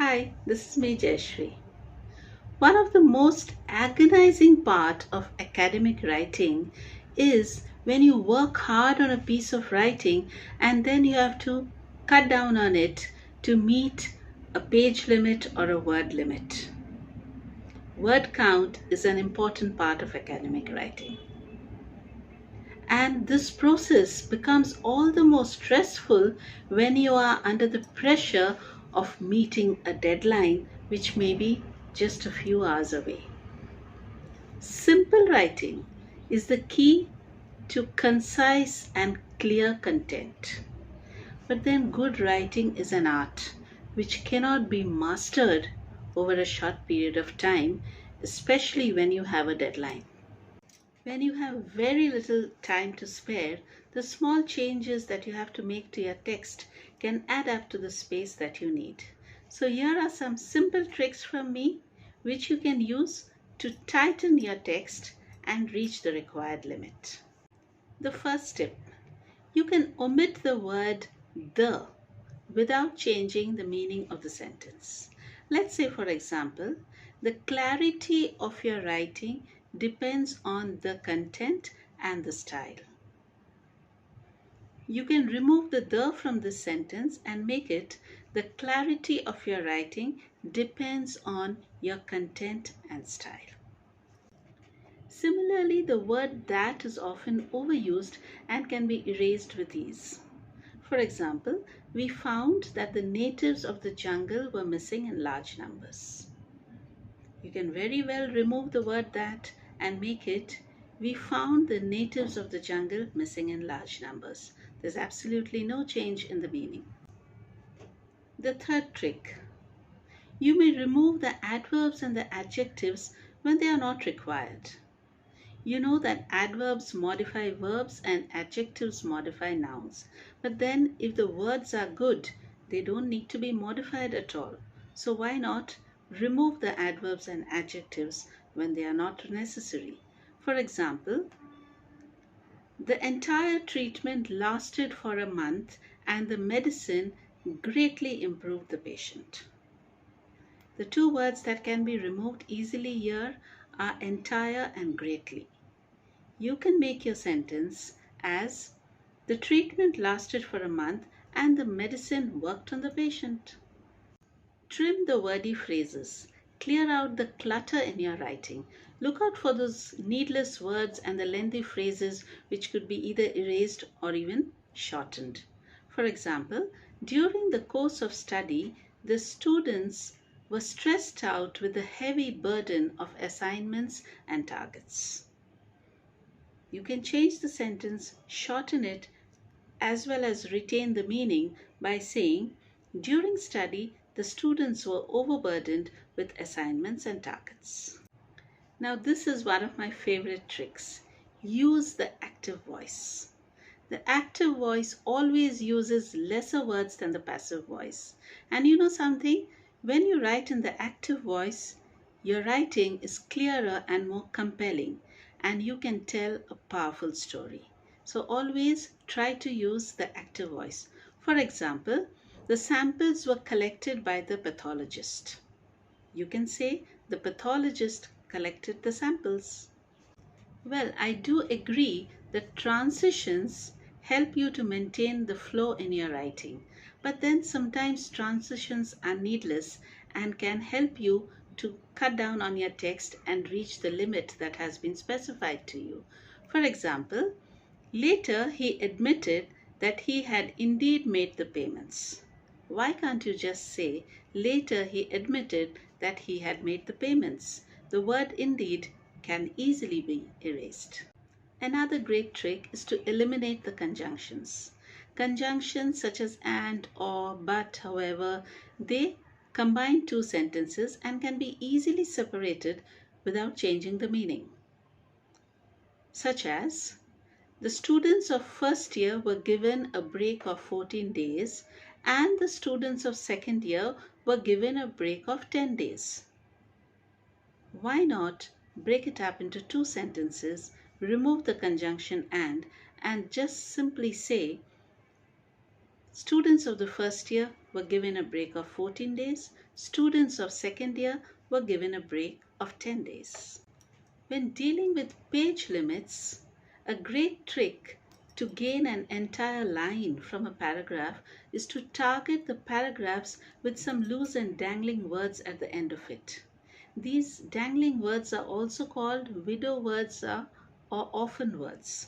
Hi, this is me Jayashree. One of the most agonizing part of academic writing is when you work hard on a piece of writing and then you have to cut down on it to meet a page limit or a word limit. Word count is an important part of academic writing. And this process becomes all the more stressful when you are under the pressure of meeting a deadline which may be just a few hours away. Simple writing is the key to concise and clear content. But then good writing is an art which cannot be mastered over a short period of time, especially when you have a deadline. When you have very little time to spare, the small changes that you have to make to your text can add up to the space that you need. So here are some simple tricks from me which you can use to tighten your text and reach the required limit. The first tip, you can omit the word the without changing the meaning of the sentence. Let's say, for example, the clarity of your writing depends on the content and the style. You can remove the from this sentence and make it the clarity of your writing depends on your content and style. Similarly, the word that is often overused and can be erased with ease. For example, we found that the natives of the jungle were missing in large numbers. You can very well remove the word that and make it, we found the natives of the jungle missing in large numbers. There's absolutely no change in the meaning. The third trick, you may remove the adverbs and the adjectives when they are not required. You know that adverbs modify verbs and adjectives modify nouns. But then if the words are good, they don't need to be modified at all. So why not remove the adverbs and adjectives when they are not necessary? For example, the entire treatment lasted for a month and the medicine greatly improved the patient. The two words that can be removed easily here are entire and greatly. You can make your sentence as the treatment lasted for a month and the medicine worked on the patient. Trim the wordy phrases. Clear out the clutter in your writing. Look out for those needless words and the lengthy phrases which could be either erased or even shortened. For example, during the course of study, the students were stressed out with the heavy burden of assignments and targets. You can change the sentence, shorten it, as well as retain the meaning by saying, during study, the students were overburdened with assignments and targets. Now, this is one of my favorite tricks. Use the active voice. The active voice always uses lesser words than the passive voice. And you know something? When you write in the active voice, your writing is clearer and more compelling, and you can tell a powerful story. So always try to use the active voice. For example, the samples were collected by the pathologist. You can say the pathologist collected the samples. Well, I do agree that transitions help you to maintain the flow in your writing, but then sometimes transitions are needless and can help you to cut down on your text and reach the limit that has been specified to you. For example, later he admitted that he had indeed made the payments. Why can't you just say, later he admitted that he had made the payments? The word indeed can easily be erased. Another great trick is to eliminate the conjunctions. Conjunctions such as and, or, but, however, they combine two sentences and can be easily separated without changing the meaning. Such as, the students of first year were given a break of 14 days and the students of second year were given a break of 10 days. Why not break it up into two sentences, remove the conjunction and just simply say, students of the first year were given a break of 14 days. Students of second year were given a break of 10 days. When dealing with page limits, a great trick to gain an entire line from a paragraph is to target the paragraphs with some loose and dangling words at the end of it. These dangling words are also called widow words or orphan words.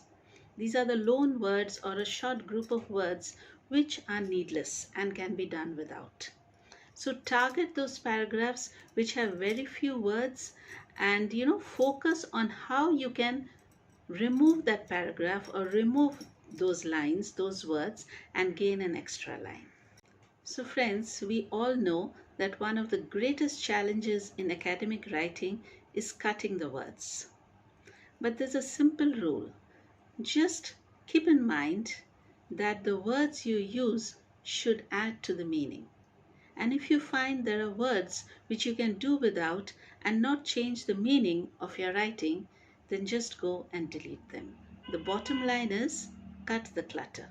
These are the lone words or a short group of words which are needless and can be done without. So target those paragraphs which have very few words and focus on how you can remove that paragraph or remove those lines, those words, and gain an extra line. So friends, we all know that one of the greatest challenges in academic writing is cutting the words. But there's a simple rule. Just keep in mind that the words you use should add to the meaning. And if you find there are words which you can do without and not change the meaning of your writing, then just go and delete them. The bottom line is cut the clutter.